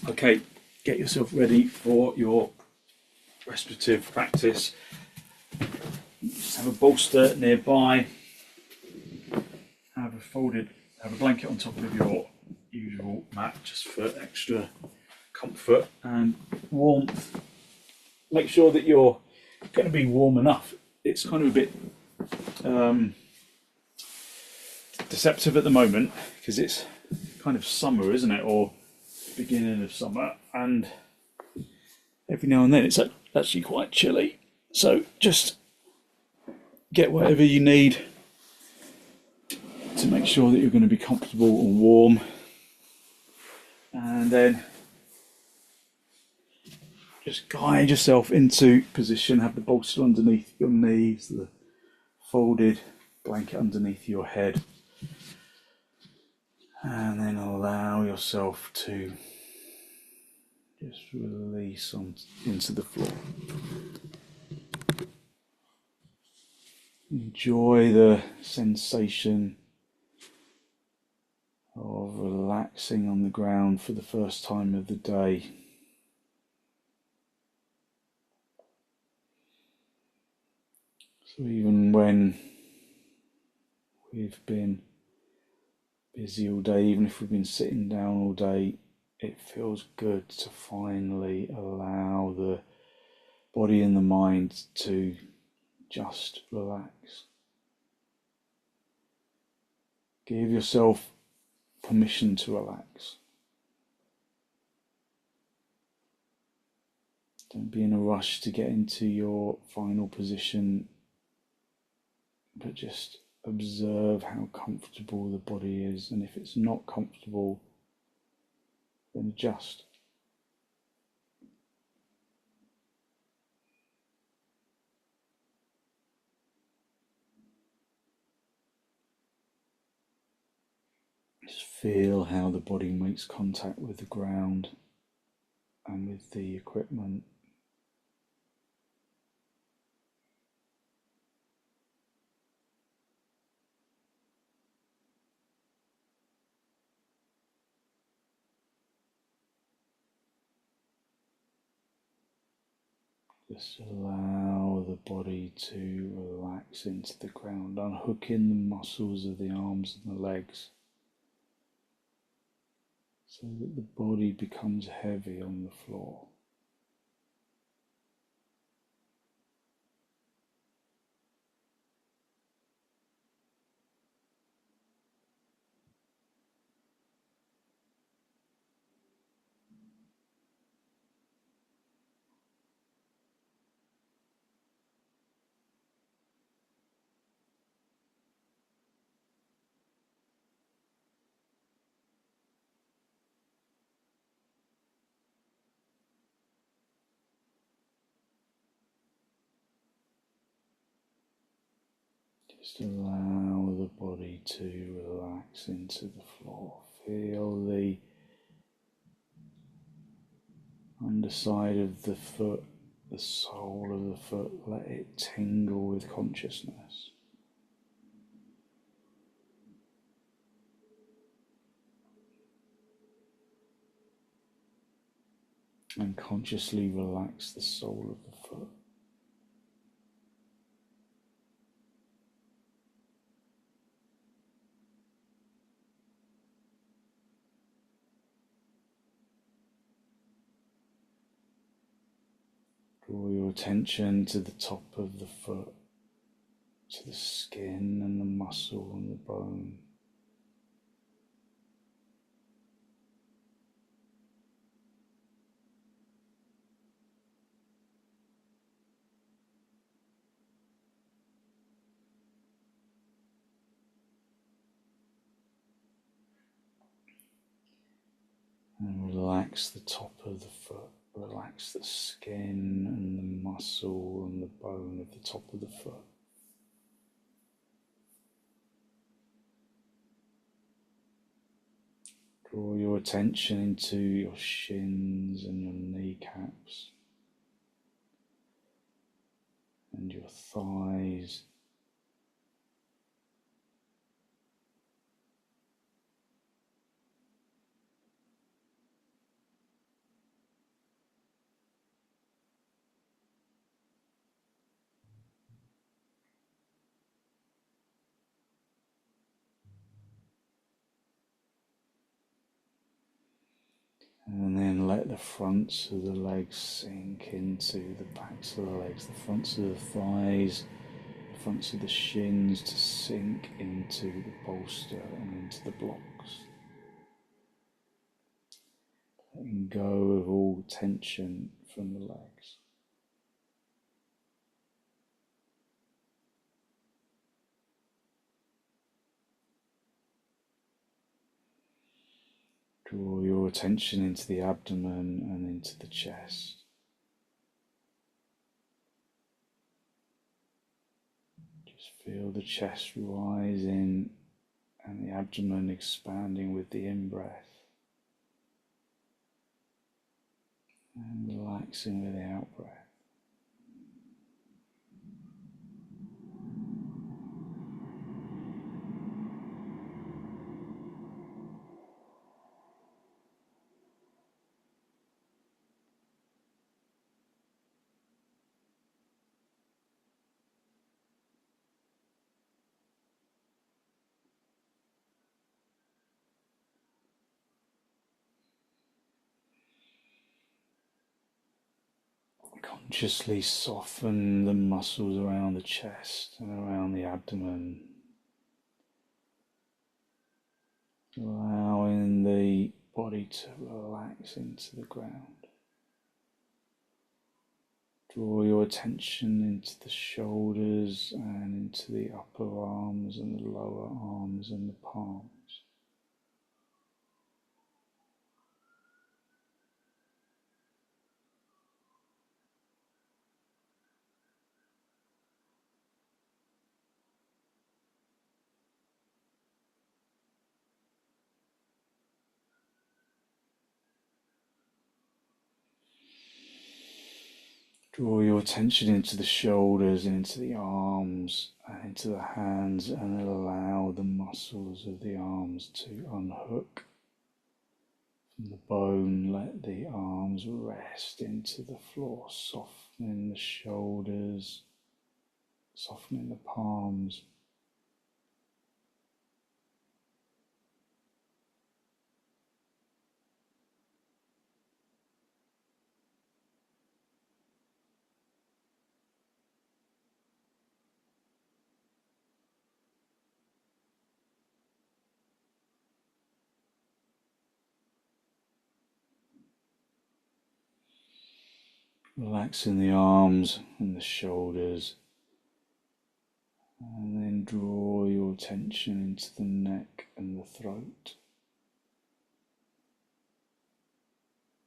Okay, get yourself ready for your restorative practice. Just have a bolster nearby. Have a blanket on top of your usual mat just for extra comfort and warmth. Make sure that you're going to be warm enough. It's kind of a bit deceptive at the moment because it's kind of summer, isn't it, or beginning of summer, and every now and then it's actually quite chilly. So just get whatever you need to make sure that you're going to be comfortable and warm, and then just guide yourself into position. Have the bolster underneath your knees, the folded blanket underneath your head, and then allow yourself to just release into the floor. Enjoy the sensation of relaxing on the ground for the first time of the day. So even when we've been busy all day, even if we've been sitting down all day, it feels good to finally allow the body and the mind to just relax. Give yourself permission to relax. Don't be in a rush to get into your final position, but just observe how comfortable the body is, and if it's not comfortable, then adjust. Just feel how the body makes contact with the ground and with the equipment. Just allow the body to relax into the ground, unhooking the muscles of the arms and the legs so that the body becomes heavy on the floor. Just allow the body to relax into the floor. Feel the underside of the foot, the sole of the foot, let it tingle with consciousness. And consciously relax the sole of the foot. Draw your attention to the top of the foot, to the skin and the muscle and the bone. And relax the top of the foot, relax the skin and the muscle and the bone of the top of the foot. Draw your attention into your shins and your kneecaps and your thighs. And then let the fronts of the legs sink into the backs of the legs, the fronts of the thighs, the fronts of the shins to sink into the bolster and into the blocks. Letting go of all tension from the legs. Draw your attention into the abdomen and into the chest. Just feel the chest rising and the abdomen expanding with the in-breath and relaxing with the out-breath. Consciously soften the muscles around the chest and around the abdomen, allowing the body to relax into the ground. Draw your attention into the shoulders and into the upper arms and the lower arms and the palms. Draw your attention into the shoulders, into the arms, and into the hands, and allow the muscles of the arms to unhook from the bone. Let the arms rest into the floor, softening the shoulders, softening the palms. Relaxing the arms and the shoulders, and then draw your attention into the neck and the throat,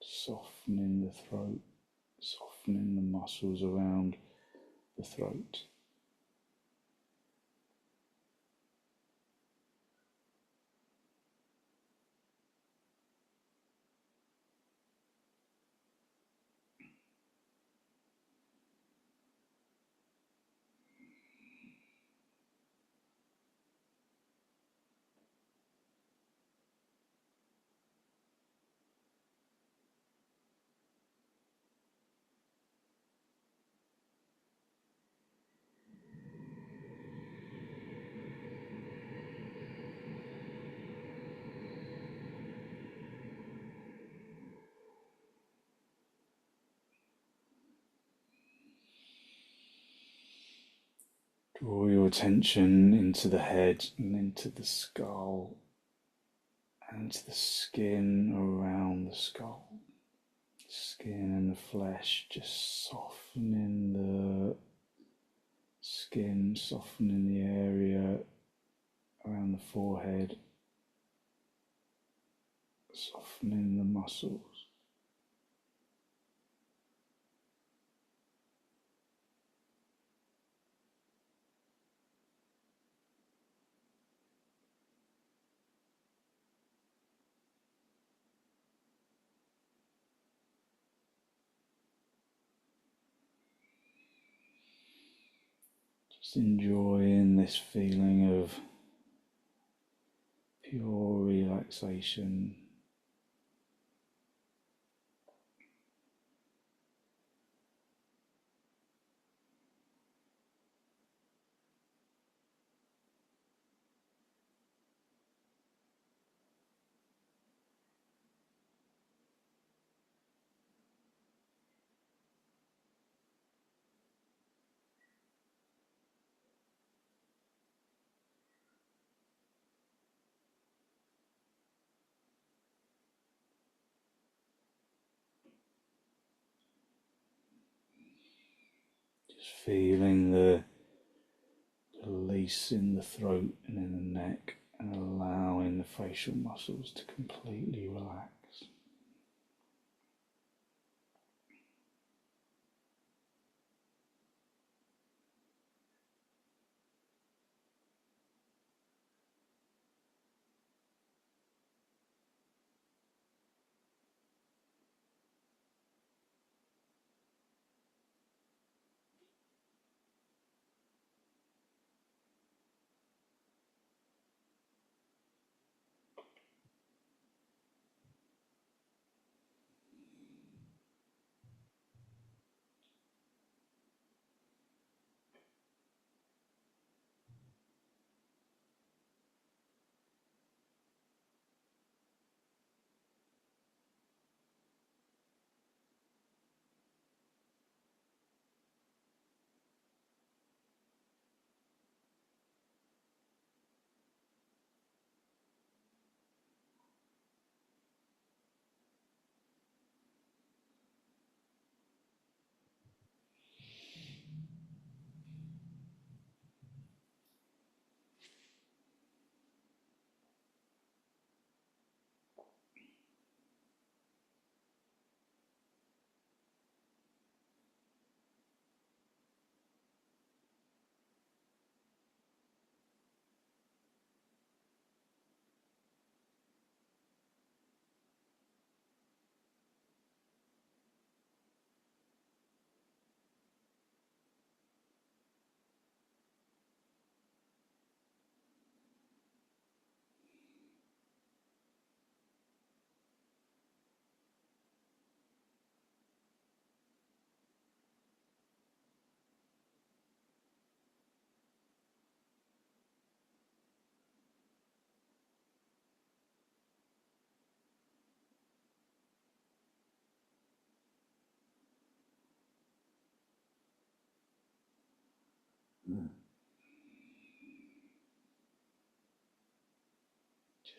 softening the throat, softening the muscles around the throat. Draw your attention into the head and into the skull and into the skin around the skull. Skin and the flesh, just softening the skin, softening the area around the forehead, softening the muscles. Just enjoying this feeling of pure relaxation. Just feeling the release in the throat and in the neck, and allowing the facial muscles to completely relax.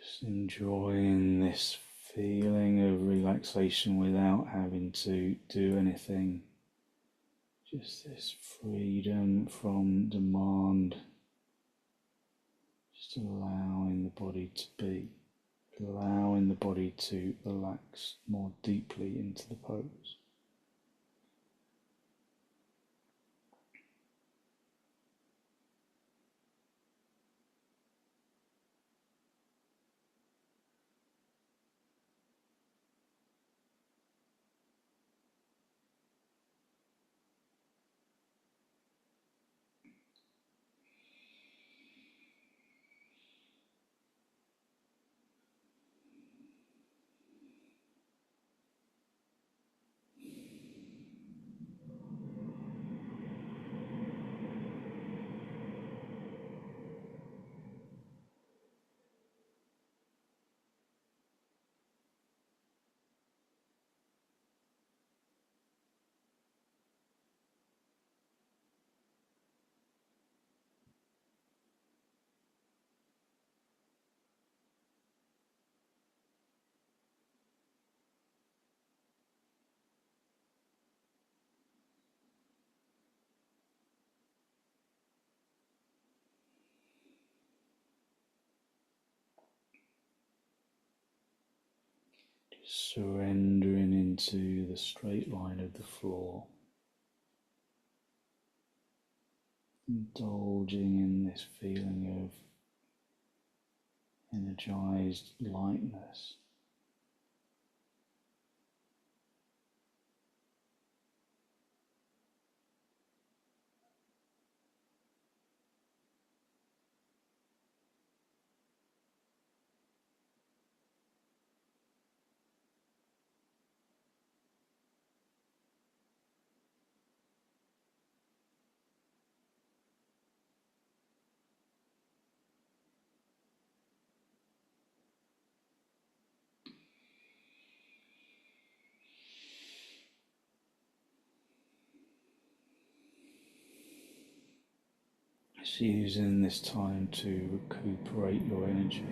Just enjoying this feeling of relaxation without having to do anything. Just this freedom from demand. Just allowing the body to be, allowing the body to relax more deeply into the pose. Surrendering into the straight line of the floor, indulging in this feeling of energized lightness. Just using this time to recuperate your energy.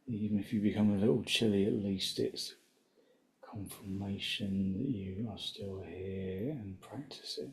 Even if you become a little chilly, at least it's confirmation that you are still here and practicing.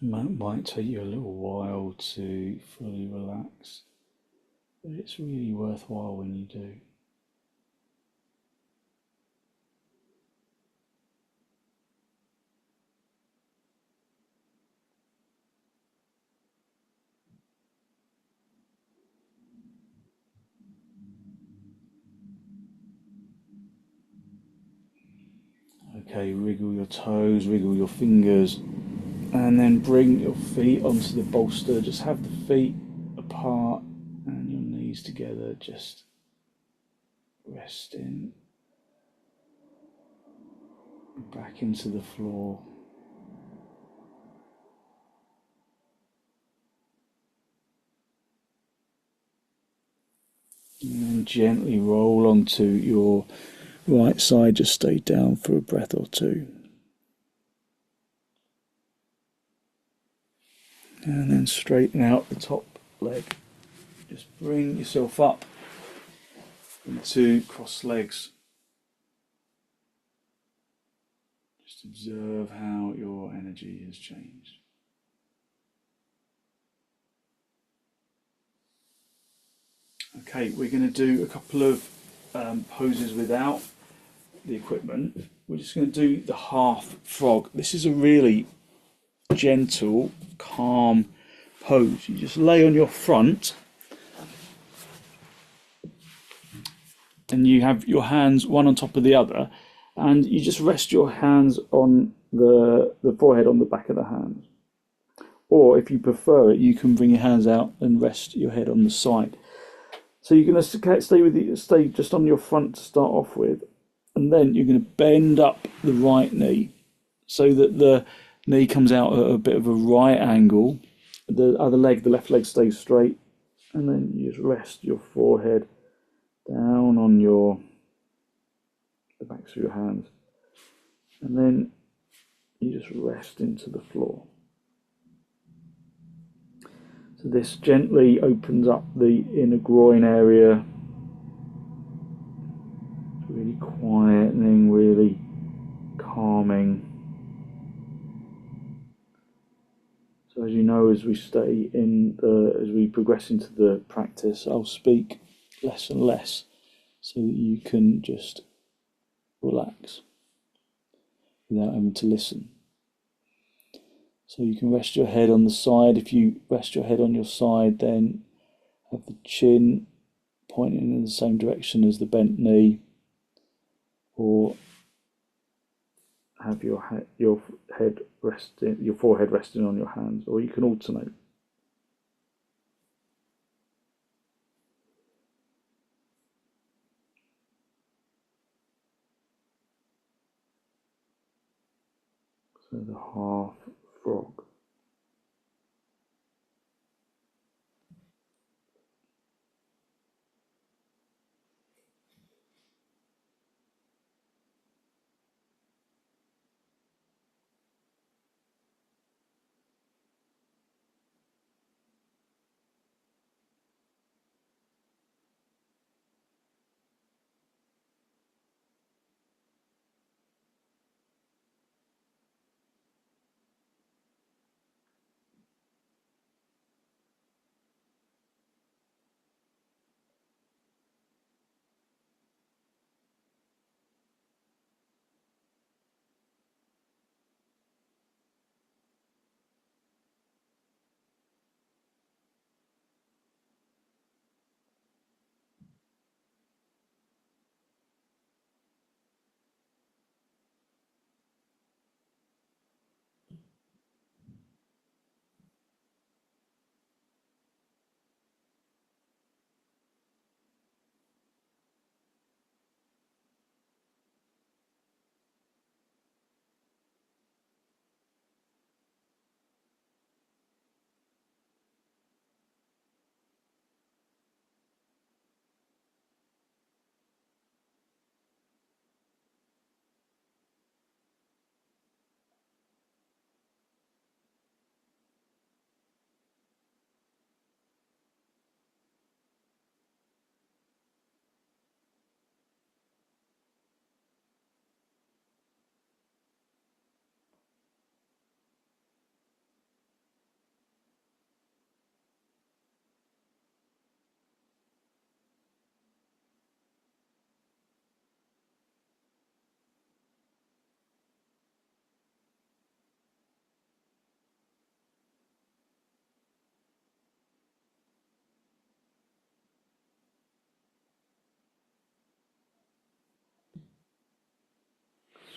It might take you a little while to fully relax, but it's really worthwhile when you do. Okay, wriggle your toes, wriggle your fingers, and then bring your feet onto the bolster. Just have the feet apart and your knees together, just resting back into the floor. And then gently roll onto your right side, just stay down for a breath or two. And then straighten out the top leg. Just bring yourself up into cross legs. Just observe how your energy has changed. Okay, we're going to do a couple of poses without the equipment. We're just going to do the half frog. This is a really gentle, calm pose. You just lay on your front and you have your hands one on top of the other, and you just rest your hands on the forehead on the back of the hands. Or if you prefer it, you can bring your hands out and rest your head on the side. So you're going to stay just on your front to start off with, and then you're going to bend up the right knee so that the knee comes out at a bit of a right angle. The other leg, the left leg, stays straight, and then you just rest your forehead down on the backs of your hands, and then you just rest into the floor. So this gently opens up the inner groin area. It's really quietening, really calming. So as you know, as we as we progress into the practice, I'll speak less and less so that you can just relax without having to listen. So you can rest your head on the side. If you rest your head on your side, then have the chin pointing in the same direction as the bent knee, or have your forehead resting on your hands, or you can alternate. So the half frog.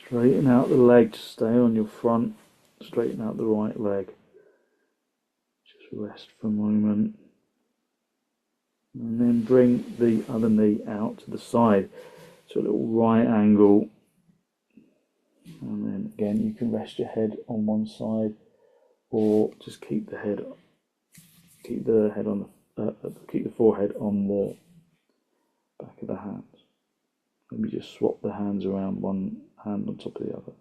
Straighten out the leg to stay on your front. Straighten out the right leg. Just rest for a moment. And then bring the other knee out to the side. So a little right angle. And then again, you can rest your head on one side, or just keep the head on keep the forehead on the back of the hands. Maybe just swap the hands around, one hand on top of the other.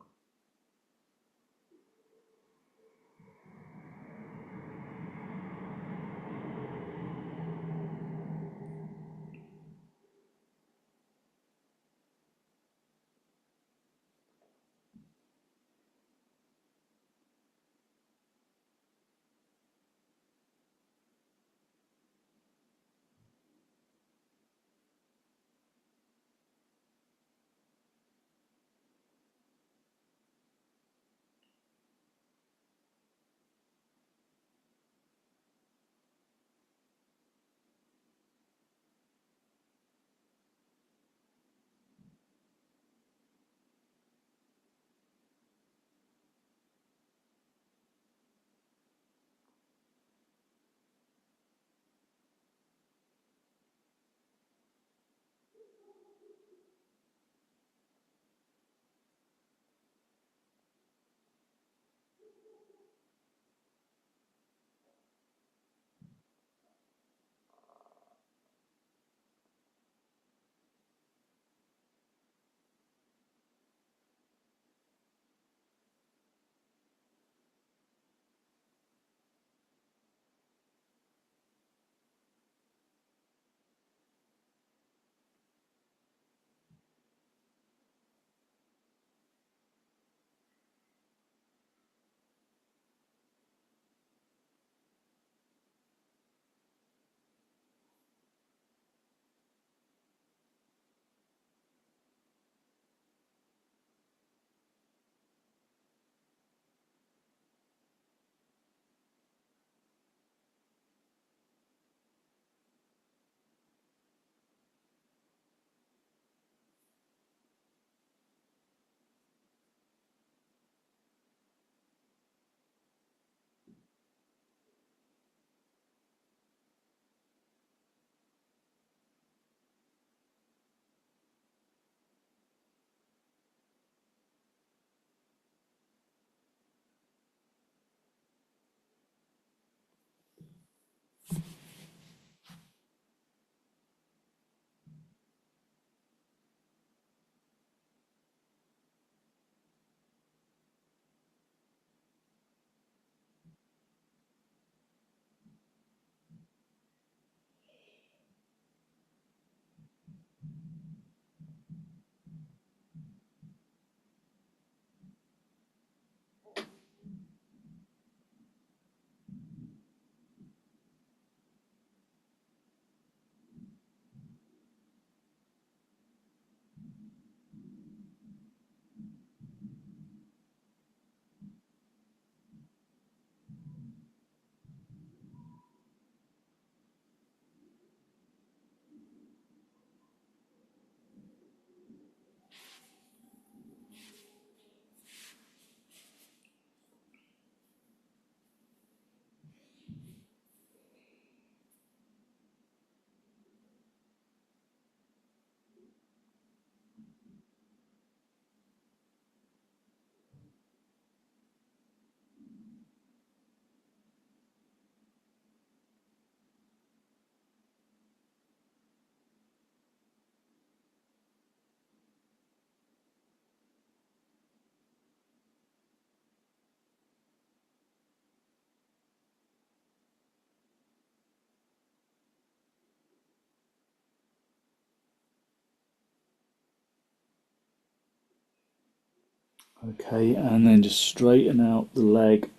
Okay, and then just straighten out the leg.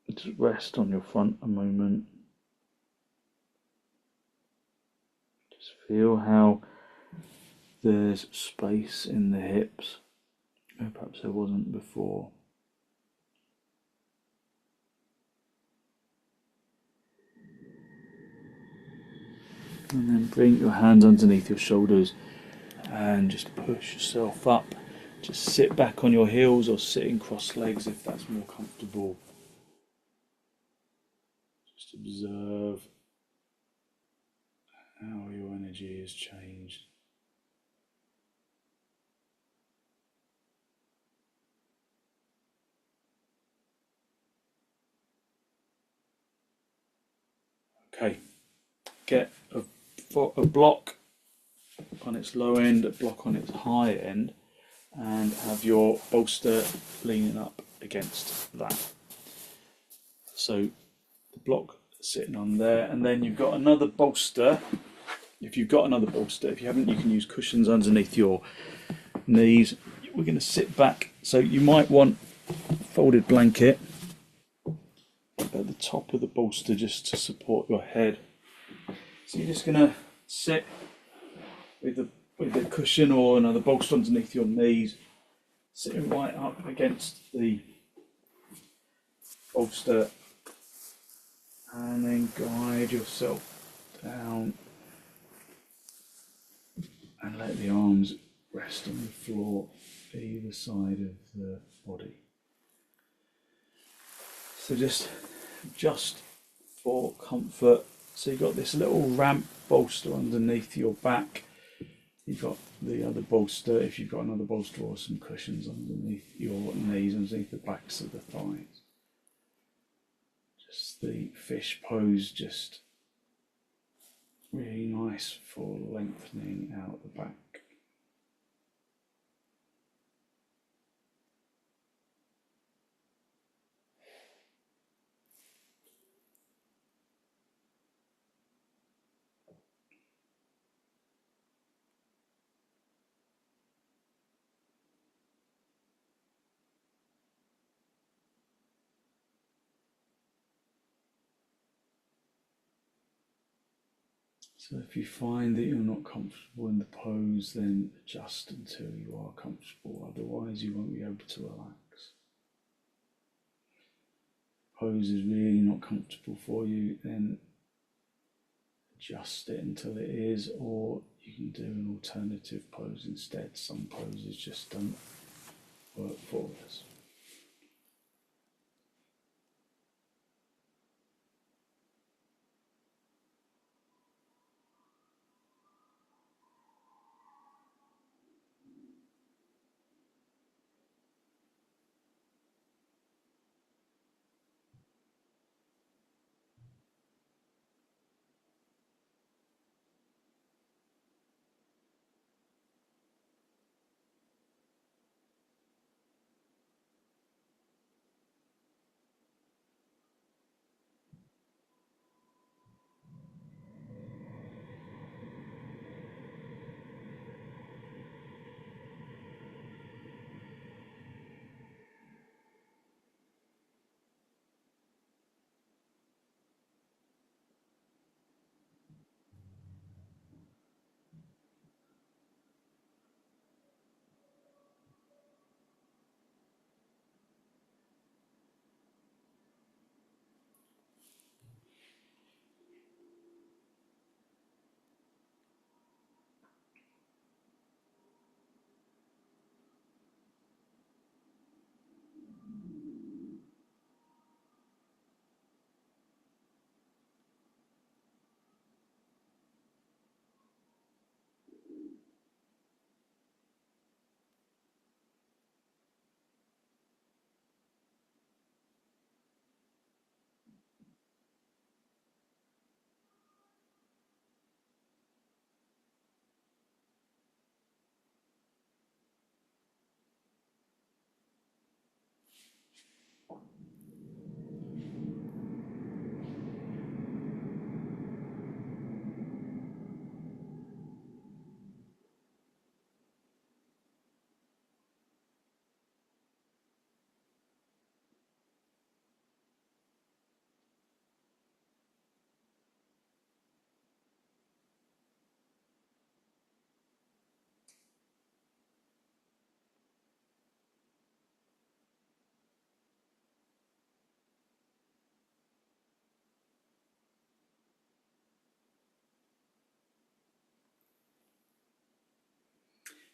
Just rest on your front a moment. Just feel how there's space in the hips. Perhaps there wasn't before. And then bring your hands underneath your shoulders and just push yourself up Just sit back on your heels or sitting cross legs if that's more comfortable. Just observe how your energy has changed. Okay, get a block on its low end, a block on its high end, and have your bolster leaning up against that. So the block sitting on there, and then you've got another bolster. If you've got another bolster, if you haven't, you can use cushions underneath your knees. We're going to sit back, so you might want a folded blanket at the top of the bolster just to support your head. So you're just going to sit with a cushion or another bolster underneath your knees, sitting right up against the bolster, and then guide yourself down and let the arms rest on the floor either side of the body. So just for comfort, so you've got this little ramp bolster underneath your back. You've got the other bolster, if you've got another bolster, or some cushions underneath your knees, underneath the backs of the thighs. Just the fish pose, just really nice for lengthening out the back. So if you find that you're not comfortable in the pose, then adjust until you are comfortable, otherwise you won't be able to relax. Pose is really not comfortable for you, then adjust it until it is, or you can do an alternative pose instead. Some poses just don't work for us.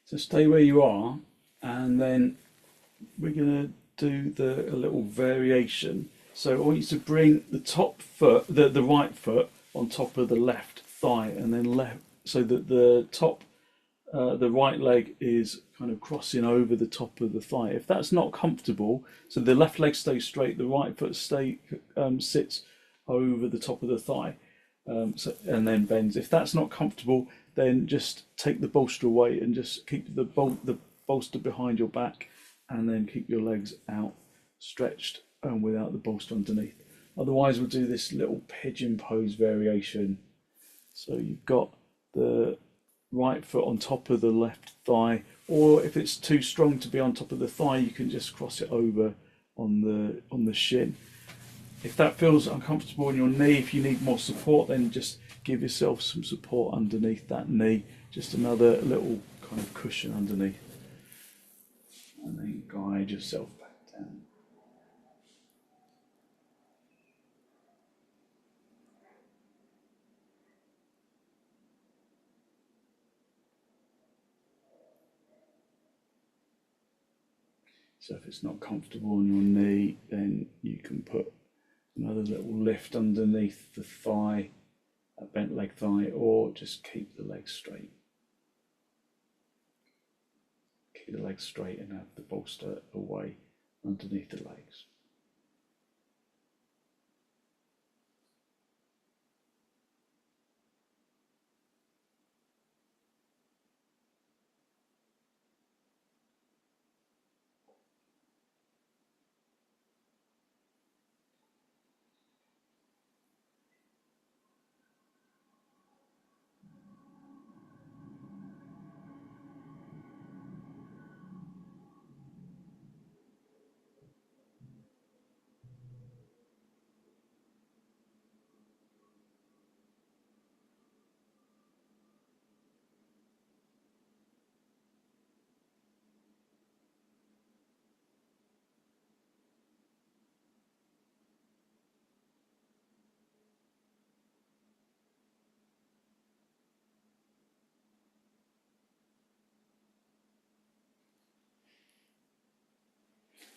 So stay where you are, and and then we're going to do a little variation. So I want you to bring the top foot, the right foot, on top of the left thigh, and then left, so that the top, the right leg is kind of crossing over the top of the thigh. If that's not comfortable, so the left leg stays straight, the right foot sits over the top of the thigh, and then bends. If that's not comfortable, then just take the bolster away and just keep the bolster behind your back, and then keep your legs out stretched without the bolster underneath. Otherwise, we'll do this little pigeon pose variation. So you've got the right foot on top of the left thigh, or if it's too strong to be on top of the thigh, you can just cross it over on the shin. If that feels uncomfortable in your knee, if you need more support, then just give yourself some support underneath that knee, just another little kind of cushion underneath, and then guide yourself back down. So if it's not comfortable on your knee, then you can put another little lift underneath the thigh, a bent leg thigh, or just keep the legs straight. Keep the legs straight and have the bolster away underneath the legs.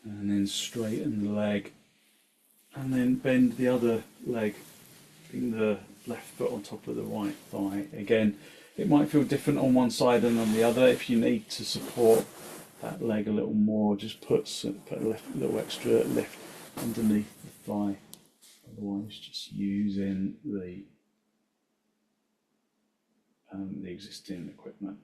And then straighten the leg, and then bend the other leg, bring the left foot on top of the right thigh. Again, it might feel different on one side and on the other. If you need to support that leg a little more, just put a little extra lift underneath the thigh. Otherwise, just using the existing equipment.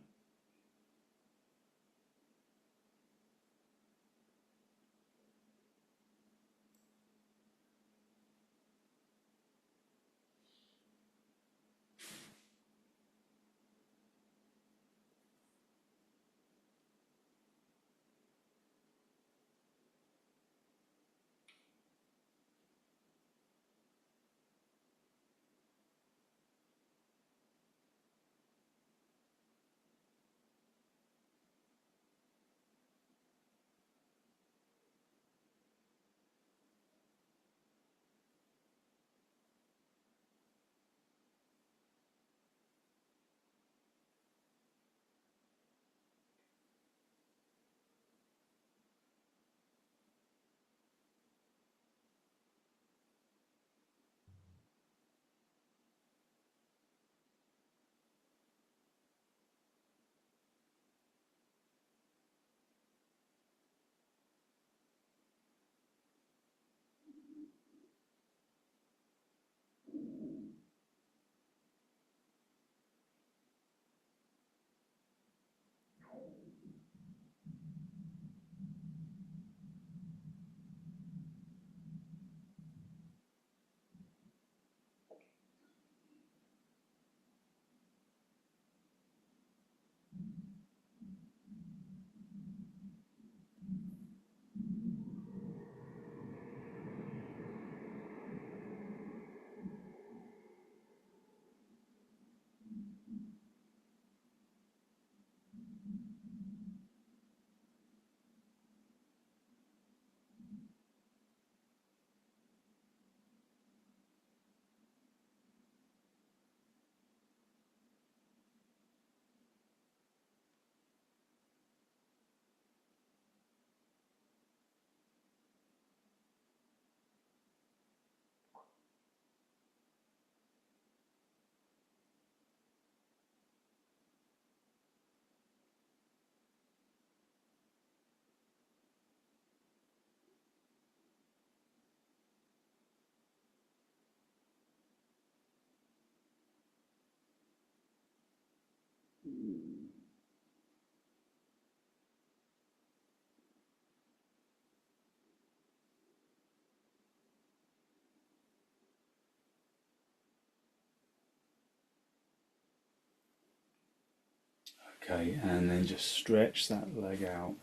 Okay, and then just stretch that leg out.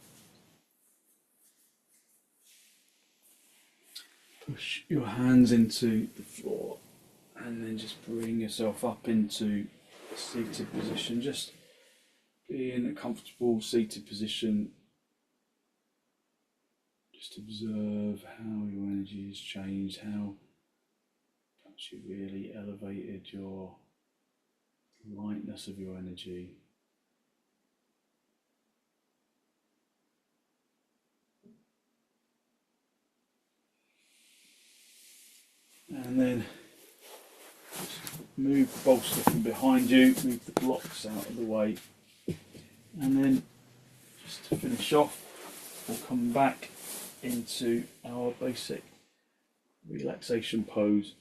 Push your hands into the floor and then just bring yourself up into a seated position. Just be in a comfortable seated position. Just observe how your energy has changed, how perhaps you really elevated your lightness of your energy. And then move the bolster from behind you, move the blocks out of the way, and then just to finish off, we'll come back into our basic relaxation pose.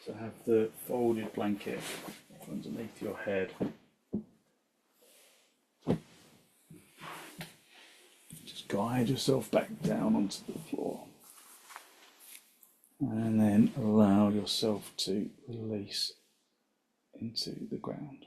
So have the folded blanket underneath your head. Just guide yourself back down onto the floor. And then allow yourself to release into the ground.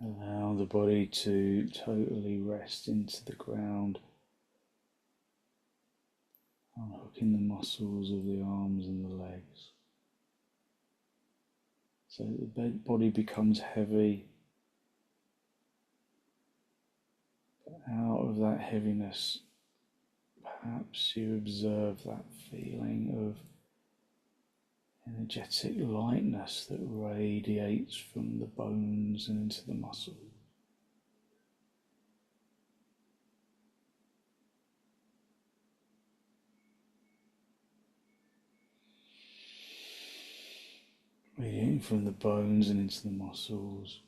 Allow the body to totally rest into the ground, unhooking the muscles of the arms and the legs. So the body becomes heavy, but out of that heaviness, perhaps you observe that feeling of energetic lightness that radiates from the bones and into the muscle. Radiating from the bones and into the muscles.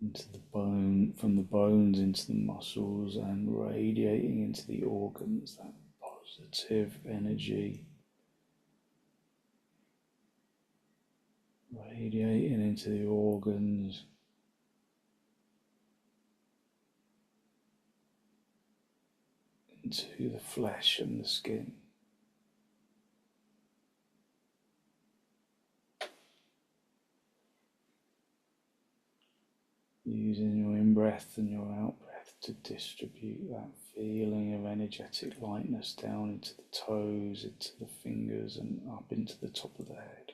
Into the bone, from the bones into the muscles, and radiating into the organs, that positive energy radiating into the organs, into the flesh and the skin. Using your in-breath and your out-breath to distribute that feeling of energetic lightness down into the toes, into the fingers, and up into the top of the head.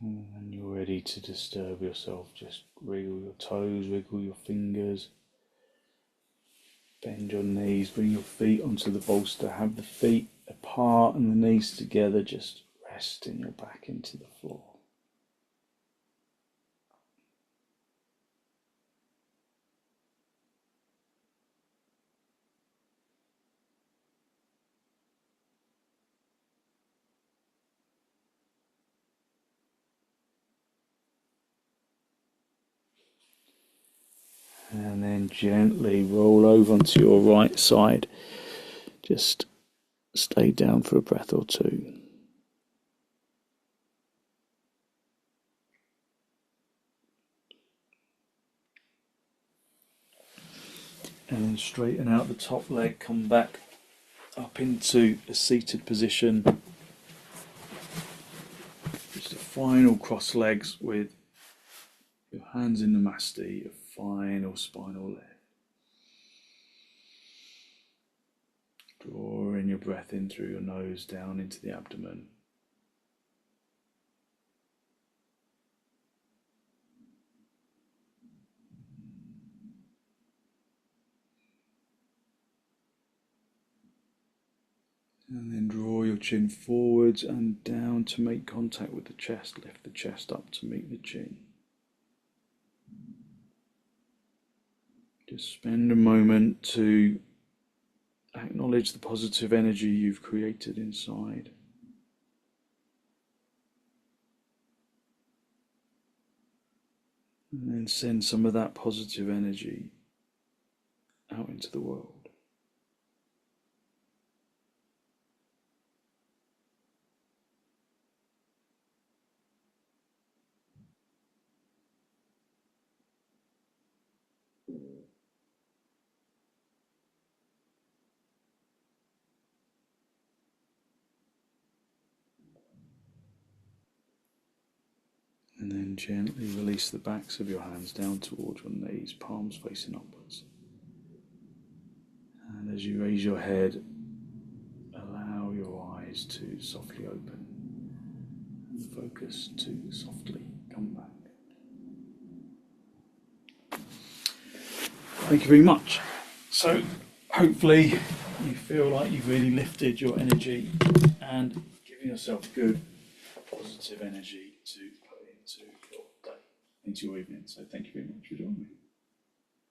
And when you're ready to disturb yourself, just wriggle your toes, wriggle your fingers, bend your knees, bring your feet onto the bolster, have the feet apart and the knees together, just resting your back into the floor. And then gently roll over onto your right side. Just stay down for a breath or two. And then straighten out the top leg, come back up into a seated position. Just a final cross legs with your hands in the masti, a final spinal lift. Drawing your breath in through your nose down into the abdomen. And then draw your chin forwards and down to make contact with the chest. Lift the chest up to meet the chin. Just spend a moment to acknowledge the positive energy you've created inside. And then send some of that positive energy out into the world. And then gently release the backs of your hands down towards your knees, palms facing upwards. And as you raise your head, allow your eyes to softly open and the focus to softly come back. Thank you very much. So hopefully you feel like you've really lifted your energy and given yourself good positive energy to put into your day, into your evening. So thank you very much for joining me.